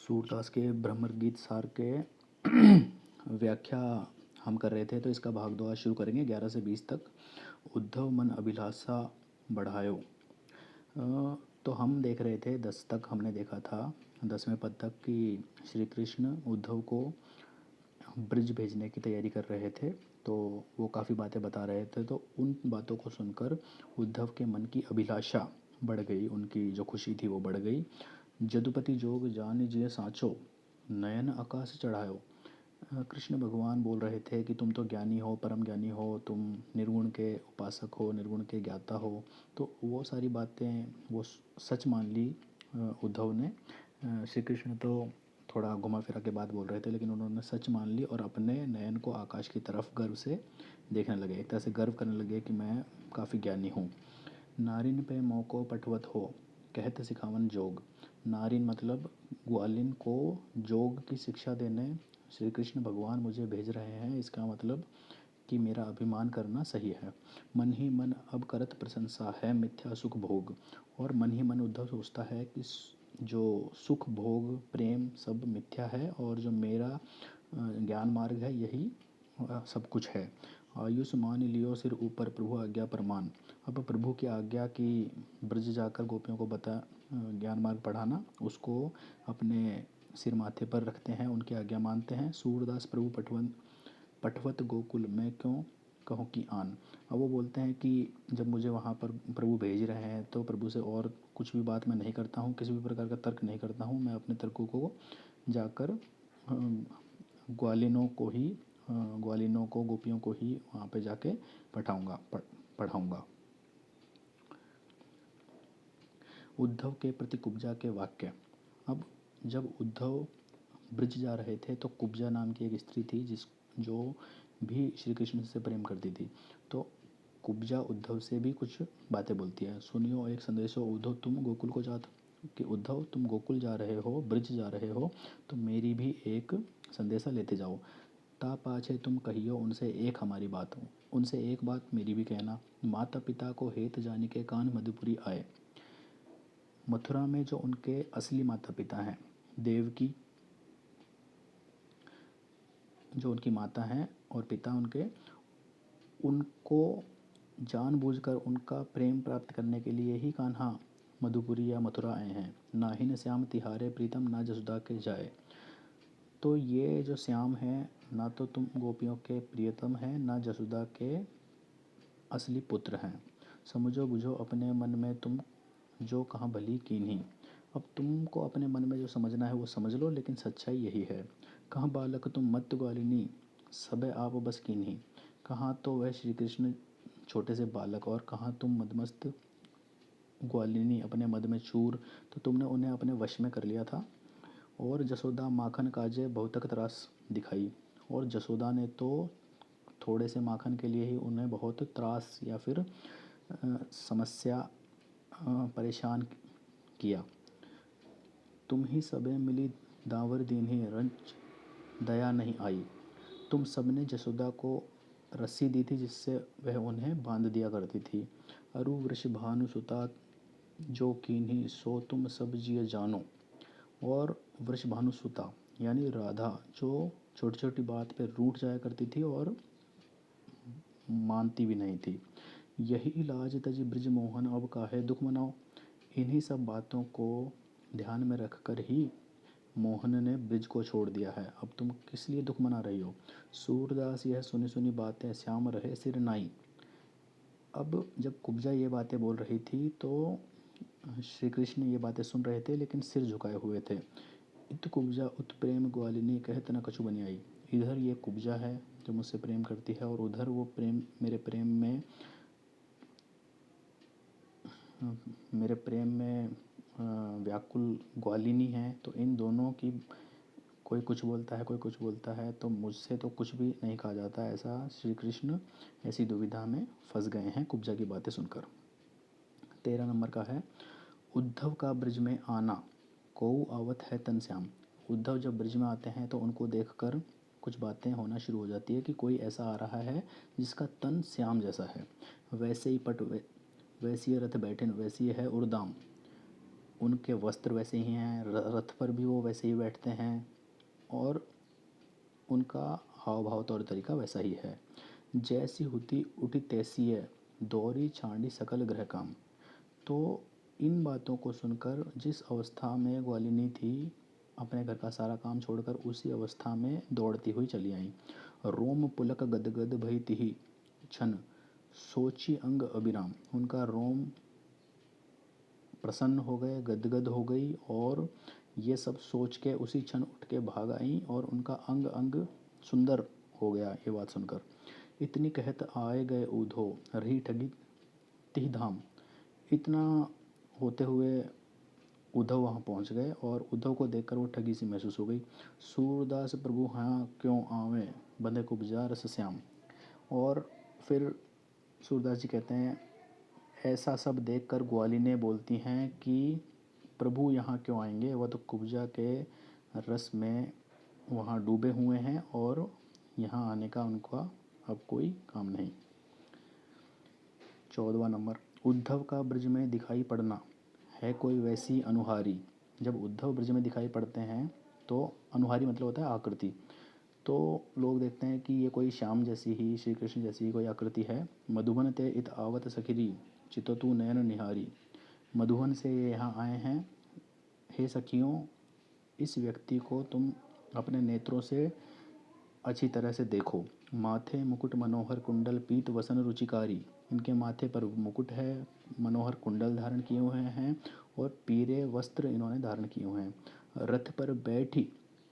सूरदास के ब्रह्मगीत सार के व्याख्या हम कर रहे थे, तो इसका भाग 2 आज शुरू करेंगे 11 से 20 तक। उद्धव मन अभिलाषा बढ़ायो। तो हम देख रहे थे 10 तक हमने देखा था, 10वें पद तक कि श्री कृष्ण उद्धव को ब्रज भेजने की तैयारी कर रहे थे। तो वो काफ़ी बातें बता रहे थे, तो उन बातों को सुनकर उद्धव के मन की अभिलाषा बढ़ गई, उनकी जो खुशी थी वो बढ़ गई। जदुपति जोग जान जिय साँचो, नयन आकाश चढ़ायो। कृष्ण भगवान बोल रहे थे कि तुम तो ज्ञानी हो, परम ज्ञानी हो, तुम निर्गुण के उपासक हो, निर्गुण के ज्ञाता हो। तो वो सारी बातें वो सच मान ली उद्धव ने। श्री कृष्ण तो थोड़ा घुमा फिरा के बात बोल रहे थे, लेकिन उन्होंने सच मान ली और अपने नयन को आकाश की तरफ गर्व से देखने लगे, एक तरह से गर्व करने लगे कि मैं काफ़ी ज्ञानी हूँ। नारिन पे मोको पठवत हो, कहत सिखावन जोग। नारिन मतलब ग्वालिन को जोग की शिक्षा देने श्री कृष्ण भगवान मुझे भेज रहे हैं। इसका मतलब कि मेरा अभिमान करना सही है। मन ही मन अब करत प्रशंसा है मिथ्या सुख भोग। और मन ही मन उद्धव सोचता है कि जो सुख भोग प्रेम सब मिथ्या है और जो मेरा ज्ञान मार्ग है यही सब कुछ है। आयुष मान लियो सिर ऊपर प्रभु आज्ञा प्रमाण। अब प्रभु की आज्ञा की ब्रज जाकर गोपियों को बता ज्ञान मार्ग पढ़ाना, उसको अपने सिर माथे पर रखते हैं, उनकी आज्ञा मानते हैं। सूरदास प्रभु पटवत गोकुल मैं क्यों कहूँ कि आन। अब वो बोलते हैं कि जब मुझे वहाँ पर प्रभु भेज रहे हैं तो प्रभु से और कुछ भी बात मैं नहीं करता हूँ, किसी भी प्रकार का तर्क नहीं करता हूँ। मैं अपने तर्कों को जाकर ग्वालिनों को ही ग्वालिनों को गोपियों को ही वहाँ पे जाके पढ़ाऊँगा। उद्धव के प्रति कुब्जा के वाक्य। अब जब उद्धव ब्रज जा रहे थे तो कुब्जा नाम की एक स्त्री थी जो भी श्री कृष्ण से प्रेम करती थी। तो कुब्जा उद्धव से भी कुछ बातें बोलती है। सुनियो एक संदेशो उद्धव तुम गोकुल को जात, कि उद्धव तुम गोकुल जा रहे हो, ब्रज जा रहे हो, तो मेरी भी एक संदेशा लेते जाओ। ता पाछे तुम कहियो उनसे एक हमारी बात हो, उनसे एक बात मेरी भी कहना। माता पिता को हेत जानी के कान मधुपुरी आए। मथुरा में जो उनके असली माता पिता हैं, देवकी जो उनकी माता हैं और पिता उनके, उनको जानबूझकर उनका प्रेम प्राप्त करने के लिए ही कान्हा मधुपुरी या मथुरा आए हैं। नाहिन श्याम तिहारे प्रीतम ना जसुदा के जाए। तो ये जो श्याम हैं ना तो तुम गोपियों के प्रियतम हैं ना जसुदा के असली पुत्र हैं। समझो बुझो अपने मन में तुम जो कहाँ भली कीन्ही। अब तुमको अपने मन में जो समझना है वो समझ लो, लेकिन सच्चाई यही है। कहाँ बालक तुम मत ग्वालिनी सबे आप बस कीन्ही। कहाँ तो वह श्री कृष्ण छोटे से बालक और कहाँ तुम मदमस्त ग्वालिनी अपने मद में चूर, तो तुमने उन्हें अपने वश में कर लिया था। और जसोदा माखन काजे बहुतक त्रास दिखाई। और जसोदा ने तो थोड़े से माखन के लिए ही उन्हें बहुत त्रास या फिर समस्या परेशान किया। तुम ही सबे मिली दावर दीन्ही रंच दया नहीं आई। तुम सबने जसोदा को रस्सी दी थी जिससे वह उन्हें बांध दिया करती थी। अरु वृषभानु सुता जो कीन्ही सो तुम सब जिय जानो। और वृषभानु सुता यानी राधा जो छोटी छोटी बात पे रूठ जाया करती थी और मानती भी नहीं थी। यही लाज तज ब्रज मोहन अब काहे दुख मनाओ। इन्हीं सब बातों को ध्यान में रखकर ही मोहन ने ब्रिज को छोड़ दिया है। अब तुम किस लिए दुख मना रही हो। सूरदास यह सुनी सुनी बातें श्याम रहे सिर नाई। अब जब कुब्जा ये बातें बोल रही थी तो श्री कृष्ण ये बातें सुन रहे थे लेकिन सिर झुकाए हुए थे। इत कुब्जा उत प्रेम ग्वालिनी कहत न कछु बनी आई। इधर ये कुब्जा है जो मुझसे प्रेम करती है और उधर वो प्रेम मेरे प्रेम में व्याकुल ग्वालिनी है। तो इन दोनों की कोई कुछ बोलता है, कोई कुछ बोलता है, तो मुझसे तो कुछ भी नहीं कहा जाता। ऐसा श्री कृष्ण ऐसी दुविधा में फंस गए हैं कुब्जा की बातें सुनकर। 13 नंबर का है उद्धव का ब्रज में आना कोऊ आवत है तन श्याम। उद्धव जब ब्रज में आते हैं तो उनको देखकर कुछ बातें होना शुरू हो जाती है कि कोई ऐसा आ रहा है जिसका तन श्याम जैसा है। वैसे ही पट वैसी रथ बैठे वैसी है उड़दाम। उनके वस्त्र वैसे ही हैं, रथ पर भी वो वैसे ही बैठते हैं और उनका हाव भाव तौर तरीका वैसा ही है। जैसी हुती उठी तैसी है, दौरी छांडी सकल ग्रह काम। तो इन बातों को सुनकर जिस अवस्था में ग्वालिनी थी, अपने घर का सारा काम छोड़कर उसी अवस्था में दौड़ती हुई चली आई। रोम पुलक गदगद भई तिहि क्षण, सोची अंग अभिराम। उनका रोम प्रसन्न हो गए, गदगद हो गई और ये सब सोच के उसी क्षण उठ के भाग आई और उनका अंग अंग सुंदर हो गया ये बात सुनकर। इतनी कहत आए गए ऊधो, रही ठगी तिहि धाम। इतना होते हुए उद्धव वहाँ पहुँच गए और उद्धव को देखकर वो ठगी सी महसूस हो गई। सूरदास प्रभु हाँ क्यों आवे, बंधे कुब्जा रस श्याम। और फिर सूरदास जी कहते हैं, ऐसा सब देखकर ग्वालिने बोलती हैं कि प्रभु यहाँ क्यों आएंगे, वह तो कुब्जा के रस में वहाँ डूबे हुए हैं और यहाँ आने का उनका अब कोई काम नहीं। 14वां नंबर, उद्धव का ब्रज में दिखाई पड़ना है कोई वैसी अनुहारी। जब उद्धव ब्रज में दिखाई पड़ते हैं तो अनुहारी मतलब होता है आकृति। तो लोग देखते हैं कि ये कोई श्याम जैसी ही, श्री कृष्ण जैसी ही कोई आकृति है। मधुबन ते इत आवत सखिरी, चिततु नयन निहारी। मधुबन से ये यहाँ आए हैं, हे सखियों इस व्यक्ति को तुम अपने नेत्रों से अच्छी तरह से देखो। माथे मुकुट मनोहर कुंडल पीत वसन रुचिकारी। इनके माथे पर मुकुट है, मनोहर कुंडल धारण किए हुए हैं और पीरे वस्त्र इन्होंने धारण किए हुए हैं। रथ पर बैठी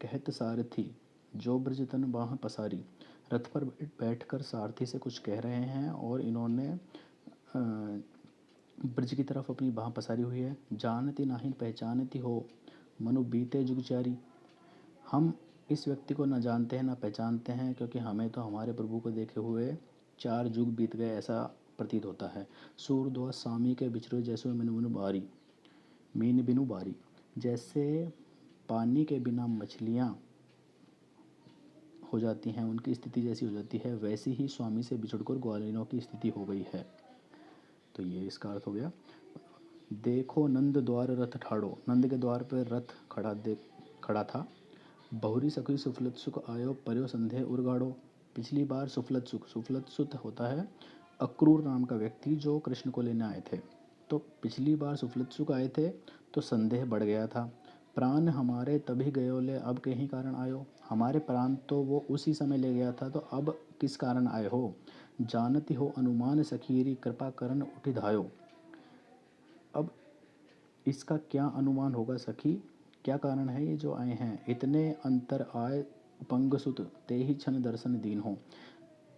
कहत सारथी, जो ब्रजतन बाह पसारी। रथ पर बैठकर सारथी से कुछ कह रहे हैं और इन्होंने ब्रज की तरफ अपनी बाह पसारी हुई है। जानती नाहिन पहचानती हो, मनु बीते जुगचारी। हम इस व्यक्ति को न जानते हैं न पहचानते हैं, क्योंकि हमें तो हमारे प्रभु को देखे हुए 4 युग बीत गए ऐसा प्रतीत होता है। सूरद्वार स्वामी के बिछड़े जैसे मीन बिनु बारी। जैसे पानी के बिना मछलियाँ हो जाती हैं, उनकी स्थिति जैसी हो जाती है, वैसी ही स्वामी से बिछुड़कर ग्वालिनों की स्थिति हो गई है। तो ये इसका अर्थ हो गया। देखो नंद द्वार रथ ठाड़ो, नंद के द्वार पर रथ खड़ा था। बहुरी सखी सुफलत सुख आयो, पर्यो संदेह उर्गाड़ो। पिछली बार सुफलत सुख होता है अक्रूर नाम का व्यक्ति जो कृष्ण को लेने आए थे। तो पिछली बार सुफलत सुख आए थे तो संदेह बढ़ गया था। प्राण हमारे तभी गयो ले, अब के ही कारण आयो। हमारे प्राण तो वो उसी समय ले गया था, तो अब किस कारण आए हो। जानती हो अनुमान सखीरी, कृपा करन उठि धायो। अब इसका क्या अनुमान होगा सखी, क्या कारण है ये जो आए हैं। इतने अंतर आए उपंग सुत, ते ही क्षण दर्शन दीन हो।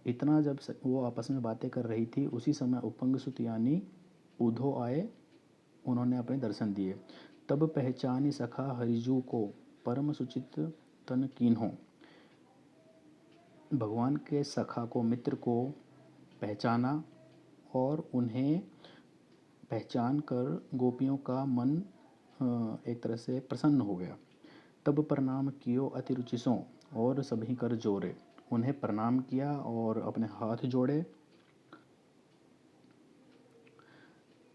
इतना जब वो आपस में बातें कर रही थी, उसी समय उपंग सुत यानी उद्धव आए, उन्होंने अपने दर्शन दिए। तब पहचानी सखा हरिजू को, परम सुचित तन कीन हो। भगवान के सखा को, मित्र को पहचाना और उन्हें पहचान कर गोपियों का मन एक तरह से प्रसन्न हो गया। तब प्रणाम कियो अति रुचिसों, और सभी कर जोरे। उन्हें प्रणाम किया और अपने हाथ जोड़े।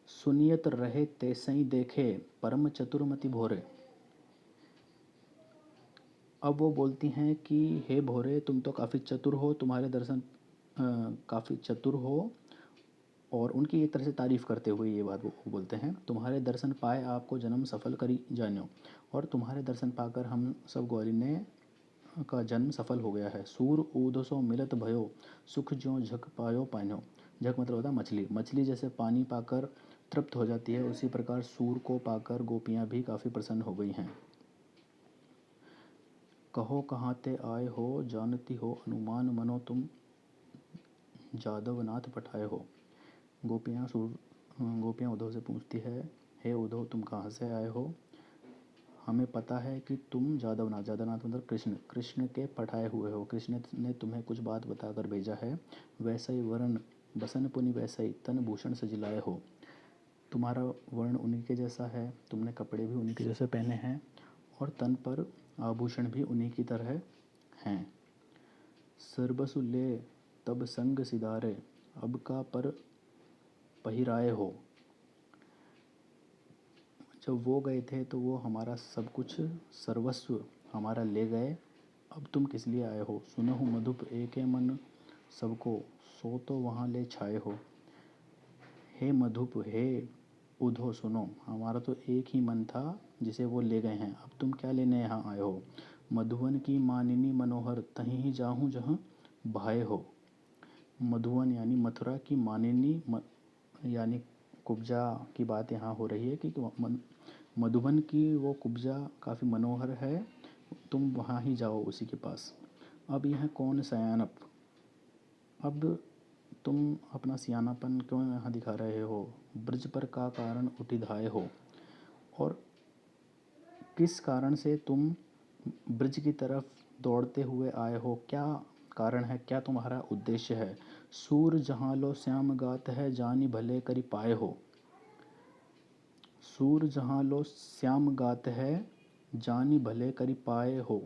सुनियत रहे तेसई देखे, परम चतुरमति भोरे। अब वो बोलती हैं कि हे भोरे, तुम तो काफ़ी चतुर हो, तुम्हारे दर्शन काफ़ी चतुर हो। और उनकी एक तरह से तारीफ़ करते हुए ये बात वो बोलते हैं, तुम्हारे दर्शन पाए आपको जन्म सफल करी जान्यो। और तुम्हारे दर्शन पाकर हम सब ग्वालिने का जन्म सफल हो गया है। सूर ऊधसो मिलत भयो, सुख ज्यों झक पायो पान्यो। झक मतलब होता है मछली। मछली जैसे पानी पाकर तृप्त हो जाती है, उसी प्रकार सूर को पाकर गोपियाँ भी काफ़ी प्रसन्न हो गई हैं। कहो कहाँ ते आए हो, जानती हो अनुमान मनो तुम, जादवनाथ पठाए हो। गोपियाँ उद्धव से पूछती है, हे उद्धव तुम कहाँ से आए हो। हमें पता है कि तुम जादवनाथ मतलब कृष्ण के पठाए हुए हो। कृष्ण ने तुम्हें कुछ बात बताकर भेजा है। वैसा ही वर्ण बसन पुनि वैसा ही तन भूषण सजिलाए हो। तुम्हारा वर्ण उन्हीं के जैसा है, तुमने कपड़े भी उन्हीं के जैसे पहने हैं और तन पर आभूषण भी उन्हीं की तरह हैं। सरबसु ले तब संग सिधारे, अब का पर पहिराए हो। जब वो गए थे तो वो हमारा सब कुछ सर्वस्व हमारा ले गए, अब तुम किस लिए आए हो। सुनहु मधुप एके मन सबको, सो तो वहाँ ले छाए हो। हे मधुप, हे उधो सुनो, हमारा तो एक ही मन था जिसे वो ले गए हैं, अब तुम क्या लेने यहाँ आए हो। मधुवन की मानिनी मनोहर, तहीं ही जाहूँ जहाँ भाए हो। मधुवन यानी मथुरा की, मानिनी यानी कुब्जा की बात यहाँ हो रही है कि मधुबन की वो कुब्जा काफ़ी मनोहर है, तुम वहाँ ही जाओ उसी के पास। अब यह कौन सयानप, अब तुम अपना सियानापन क्यों यहाँ दिखा रहे हो। ब्रज पर का कारण उठिधाए हो, और किस कारण से तुम ब्रज की तरफ दौड़ते हुए आए हो, क्या कारण है, क्या तुम्हारा उद्देश्य है। सूर जहाँ लो श्याम गात है, जानी भले करी पाए हो। सूर जहाँ लो श्याम गात है, जानी भले करी पाए हो।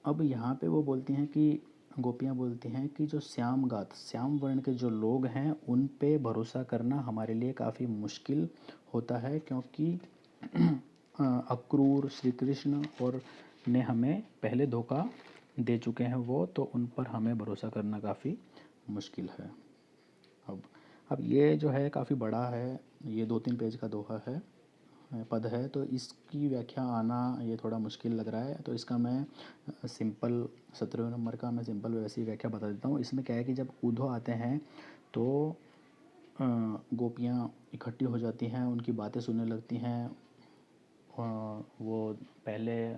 अब यहाँ पे वो बोलती हैं कि गोपियाँ बोलती हैं कि जो श्याम गात, श्याम वर्ण के जो लोग हैं उन पे भरोसा करना हमारे लिए काफ़ी मुश्किल होता है, क्योंकि अक्रूर श्री कृष्ण और ने हमें पहले धोखा दे चुके हैं वो, तो उन पर हमें भरोसा करना काफ़ी मुश्किल है। अब ये जो है काफ़ी बड़ा है, ये 2-3 पेज का दोहा है, पद है, तो इसकी व्याख्या आना ये थोड़ा मुश्किल लग रहा है। तो इसका मैं सिंपल 17वें नंबर का मैं सिंपल वैसी व्याख्या बता देता हूँ। इसमें क्या है कि जब उधो आते हैं तो गोपियाँ इकट्ठी हो जाती हैं, उनकी बातें सुनने लगती हैं। वो पहले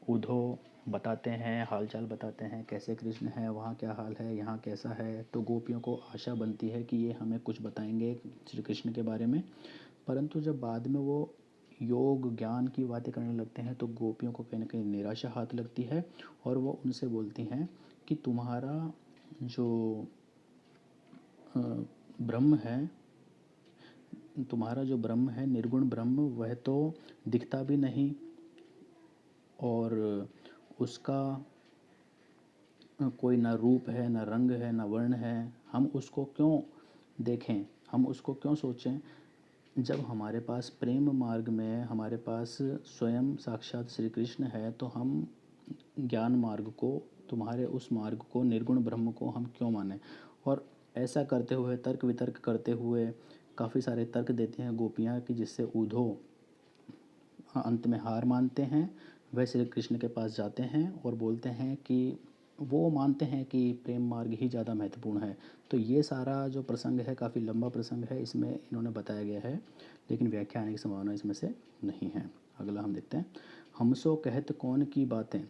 उधो बताते हैं, हालचाल बताते हैं, कैसे कृष्ण है, वहाँ क्या हाल है, यहाँ कैसा है। तो गोपियों को आशा बनती है कि ये हमें कुछ बताएंगे श्री कृष्ण के बारे में। परंतु जब बाद में वो योग ज्ञान की बातें करने लगते हैं तो गोपियों को कहीं ना कहीं निराशा हाथ लगती है, और वो उनसे बोलती हैं कि तुम्हारा जो ब्रह्म है, तुम्हारा जो ब्रह्म है निर्गुण ब्रह्म, वह तो दिखता भी नहीं, और उसका कोई ना रूप है, ना रंग है, ना वर्ण है। हम उसको क्यों देखें, हम उसको क्यों सोचें, जब हमारे पास प्रेम मार्ग में हमारे पास स्वयं साक्षात श्री कृष्ण है, तो हम ज्ञान मार्ग को, तुम्हारे उस मार्ग को, निर्गुण ब्रह्म को हम क्यों माने। और ऐसा करते हुए, तर्क वितर्क करते हुए काफ़ी सारे तर्क देती हैं गोपियाँ कि जिससे उधो अंत में हार मानते हैं। वह श्री कृष्ण के पास जाते हैं और बोलते हैं कि वो मानते हैं कि प्रेम मार्ग ही ज़्यादा महत्वपूर्ण है। तो ये सारा जो प्रसंग है काफ़ी लंबा प्रसंग है, इसमें इन्होंने बताया गया है, लेकिन व्याख्या आने की संभावना इसमें से नहीं है। अगला हम देखते हैं। हमसो कहत कौन की बातें,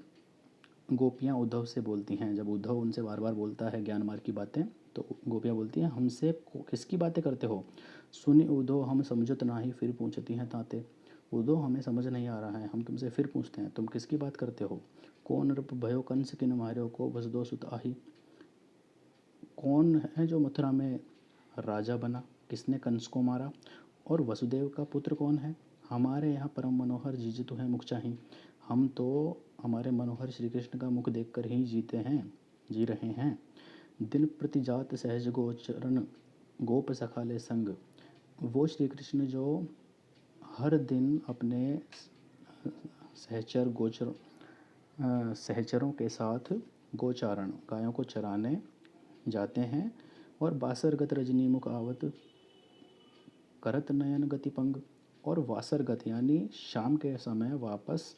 गोपियाँ उद्धव से बोलती हैं। जब उद्धव उनसे बार बार बोलता है ज्ञान मार्ग की बातें, तो गोपियाँ बोलती हैं हमसे किसकी बातें करते हो। सुनि उद्धव हम समझत नाही, फिर पूछती हैं ताते। उद्धव हमें समझ नहीं आ रहा है, हम तुमसे फिर पूछते हैं तुम किसकी बात करते हो। कौन नृप भयो कंस किन मार्यो, को वसुदो सुत आही। कौन है जो मथुरा में राजा बना, किसने कंस को मारा, और वसुदेव का पुत्र कौन है। हमारे यहाँ परम मनोहर जीजितु है मुख चाही, हम तो हमारे मनोहर श्री कृष्ण का मुख देखकर ही जीते हैं, जी रहे हैं। दिन प्रति जात सहज गोचरन, गोप सखाले संग। वो श्री कृष्ण जो हर दिन अपने सहचर गोचर सहचरों के साथ गोचारण, गायों को चराने जाते हैं, और बासरगत रजनी मुख आवत, करत नयन गति पंग। और वासरगत यानी शाम के समय वापस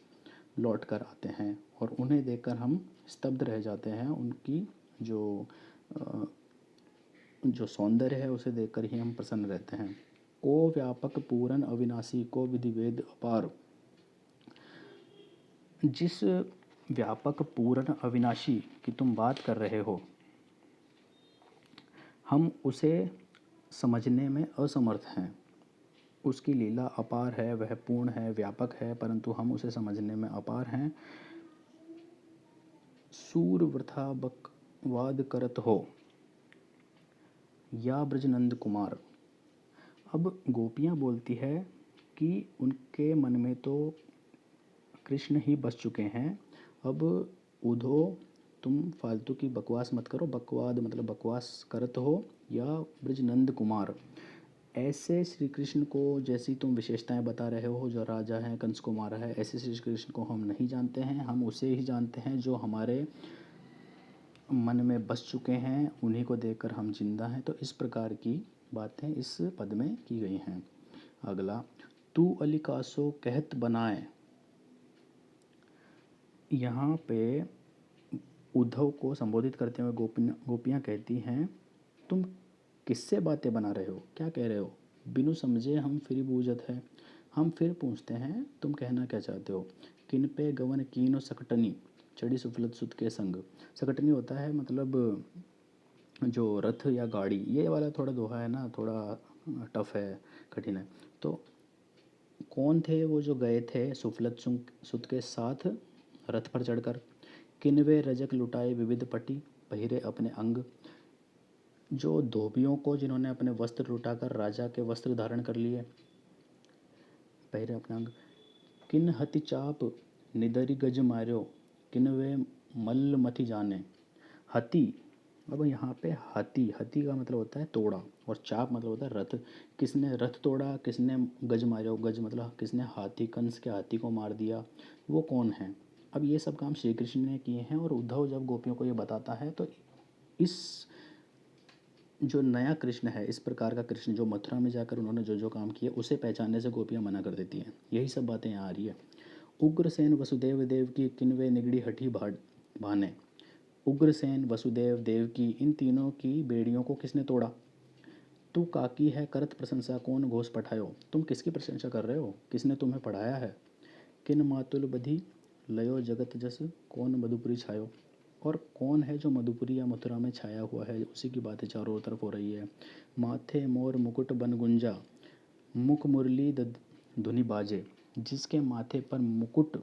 लौट कर आते हैं, और उन्हें देखकर हम स्तब्ध रह जाते हैं। उनकी जो सौंदर्य है उसे देखकर ही हम प्रसन्न रहते हैं। को व्यापक पूरन अविनाशी, को विधि वेद अपार। जिस व्यापक पूर्ण अविनाशी की तुम बात कर रहे हो, हम उसे समझने में असमर्थ हैं। उसकी लीला अपार है, वह पूर्ण है, व्यापक है, परंतु हम उसे समझने में अपार हैं। सूर वृथा बकवाद करत हो, या ब्रजनंद कुमार। अब गोपियाँ बोलती है कि उनके मन में तो कृष्ण ही बस चुके हैं, अब उधो तुम फालतू की बकवास मत करो। बकवाद मतलब बकवास करत हो, या ब्रजनंद कुमार। ऐसे श्री कृष्ण को जैसी तुम विशेषताएं बता रहे हो, जो राजा हैं, कंस को मारा है, ऐसे श्री कृष्ण को हम नहीं जानते हैं। हम उसे ही जानते हैं जो हमारे मन में बस चुके हैं, उन्हीं को देखकर हम जिंदा हैं। तो इस प्रकार की बातें इस पद में की गई हैं। अगला, तू अली कासो कहत बनाए। यहाँ पे उद्धव को संबोधित करते हुए गोपियाँ कहती हैं, तुम किससे बातें बना रहे हो, क्या कह रहे हो? बिनु समझे हम फिर बूझत है। हम फिर पूछते हैं, तुम कहना क्या चाहते हो? किन पे गवन कीनो सकटनी चढ़ी सुफलत सुत के संग। सकटनी होता है मतलब जो रथ या गाड़ी, ये वाला थोड़ा दोहा है ना, थोड़ा टफ है, कठिन है। तो कौन थे वो जो गए थे सुफलत सुत के साथ रथ पर चढ़कर? किनवे रजक लुटाए विविध पटी पहिरे अपने अंग। जो धोबियों को जिन्होंने अपने वस्त्र लुटाकर राजा के वस्त्र धारण कर लिए, पहिरे अपने अंग। किन हति चाप निदरी गज मार्यो किनवे मल्ल मति जाने। हति, अब यहाँ पे हति, हति का मतलब होता है तोड़ा, और चाप मतलब होता है रथ। किसने रथ तोड़ा, किसने गज मारो, गज मतलब किसने हाथी, कंस के हाथी को मार दिया, वो कौन है? अब ये सब काम श्री कृष्ण ने किए हैं। और उद्धव जब गोपियों को ये बताता है तो इस जो नया कृष्ण है, इस प्रकार का कृष्ण जो मथुरा में जाकर उन्होंने जो जो काम किए, उसे पहचानने से गोपियाँ मना कर देती हैं। यही सब बातें यहाँ आ रही है। उग्रसेन वसुदेव देव की किनवे निगड़ी हठी भाने। उग्रसेन, वसुदेव, देवकी, इन तीनों की बेड़ियों को किसने तोड़ा? तू काकी है करत प्रशंसा कौन घोष पठायो। तुम किसकी प्रशंसा कर रहे हो, किसने तुम्हें पढ़ाया है? किन मातुल बधी लयो जगत जस कौन मधुपुरी छायो। और कौन है जो मधुपुरी या मथुरा में छाया हुआ है, उसी की बातें चारों तरफ हो रही है। माथे मोर मुकुट बन गुंजा मुख मुरली धुनि बाजे। जिसके माथे पर मुकुट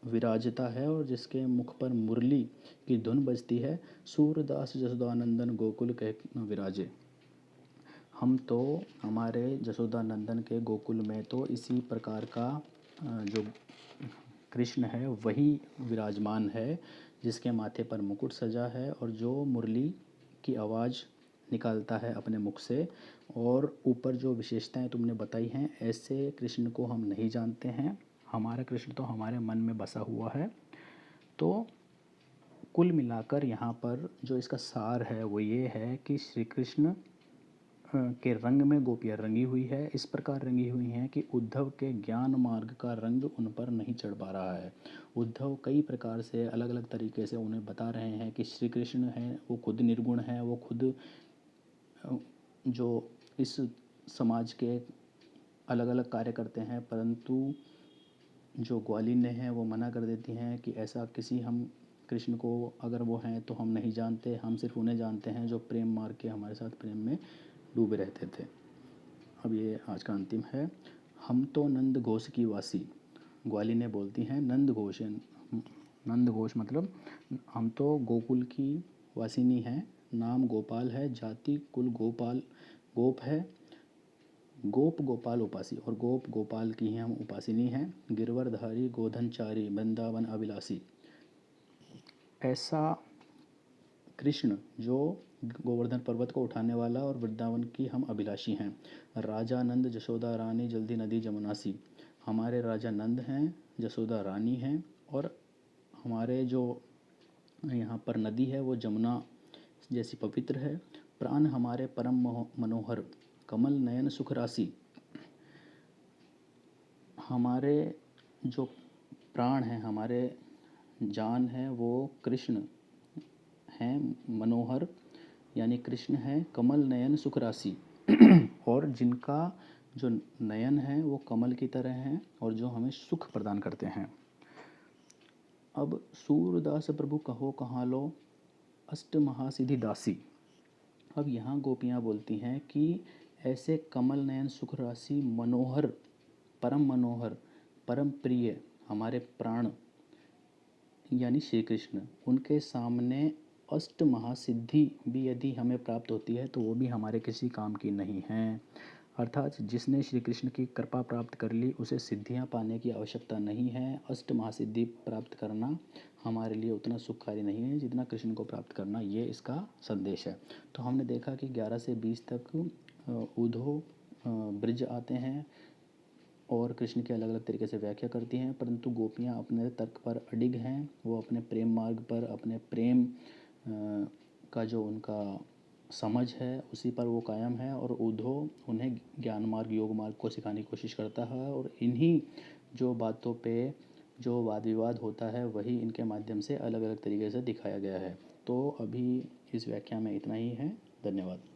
विराजता है और जिसके मुख पर मुरली की धुन बजती है, सूरदास जसोदानंदन गोकुल कह विराजे। हम तो हमारे जसोदानंदन के गोकुल में तो इसी प्रकार का जो कृष्ण है वही विराजमान है, जिसके माथे पर मुकुट सजा है और जो मुरली की आवाज़ निकालता है अपने मुख से। और ऊपर जो विशेषताएं तुमने बताई हैं, ऐसे कृष्ण को हम नहीं जानते हैं। हमारा कृष्ण तो हमारे मन में बसा हुआ है। तो कुल मिलाकर यहाँ पर जो इसका सार है वो ये है कि श्री कृष्ण के रंग में गोपियाँ रंगी हुई है, इस प्रकार रंगी हुई हैं कि उद्धव के ज्ञान मार्ग का रंग उन पर नहीं चढ़ पा रहा है। उद्धव कई प्रकार से अलग अलग तरीके से उन्हें बता रहे हैं कि श्री कृष्ण हैं वो खुद निर्गुण हैं, वो खुद जो इस समाज के अलग अलग कार्य करते हैं, परंतु जो ग्वालिनी हैं वो मना कर देती हैं कि ऐसा किसी, हम कृष्ण को अगर वो हैं तो हम नहीं जानते, हम सिर्फ उन्हें जानते हैं जो प्रेम मार्ग के हमारे साथ प्रेम में डूबे रहते थे। अब ये आज का अंतिम है। हम तो नंद घोष की वासी। ग्वालिनी बोलती हैं नंद घोष, नंद घोष मतलब हम तो गोकुल की वासिनी हैं, नाम गोपाल है, जाति कुल गोपाल गोप है, गोप गोपाल उपासी, और गोप गोपाल की ही हम उपासिनी हैं। गिरवरधारी गोधनचारी वृंदावन अभिलाषी। ऐसा कृष्ण जो गोवर्धन पर्वत को उठाने वाला और वृंदावन की हम अभिलाषी हैं। राजा नंद जशोदा रानी जल्दी नदी जमुनासी। हमारे राजा नंद हैं, जसोदा रानी हैं, और हमारे जो यहाँ पर नदी है वो जमुना जैसी पवित्र है। प्राण हमारे परम मनोहर कमल नयन सुख राशि। हमारे जो प्राण हैं, हमारे जान है, वो कृष्ण हैं, मनोहर यानी कृष्ण है, कमल नयन सुख राशि और जिनका जो नयन है वो कमल की तरह हैं और जो हमें सुख प्रदान करते हैं। अब सूरदास प्रभु कहो कहाँ लो अष्ट महासिद्धि दासी। अब यहाँ गोपियाँ बोलती हैं कि ऐसे कमल नयन सुख राशि मनोहर, परम प्रिय हमारे प्राण यानी श्री कृष्ण, उनके सामने अष्ट महासिद्धि भी यदि हमें प्राप्त होती है तो वो भी हमारे किसी काम की नहीं है। अर्थात जिसने श्री कृष्ण की कृपा प्राप्त कर ली उसे सिद्धियां पाने की आवश्यकता नहीं है। अष्ट महासिद्धि प्राप्त करना हमारे लिए उतना सुखकारी नहीं है जितना कृष्ण को प्राप्त करना, ये इसका संदेश है। तो हमने देखा कि 11 से 20 तक उद्धव ब्रिज आते हैं और कृष्ण की अलग अलग तरीके से व्याख्या करती हैं, परंतु गोपियाँ अपने तर्क पर अडिग हैं। वो अपने प्रेम मार्ग पर, अपने प्रेम का जो उनका समझ है उसी पर वो कायम है, और उद्धव उन्हें ज्ञान मार्ग, योग मार्ग को सिखाने की कोशिश करता है, और इन्हीं जो बातों पे जो वाद विवाद होता है वही इनके माध्यम से अलग अलग तरीके से दिखाया गया है। तो अभी इस व्याख्या में इतना ही है। धन्यवाद।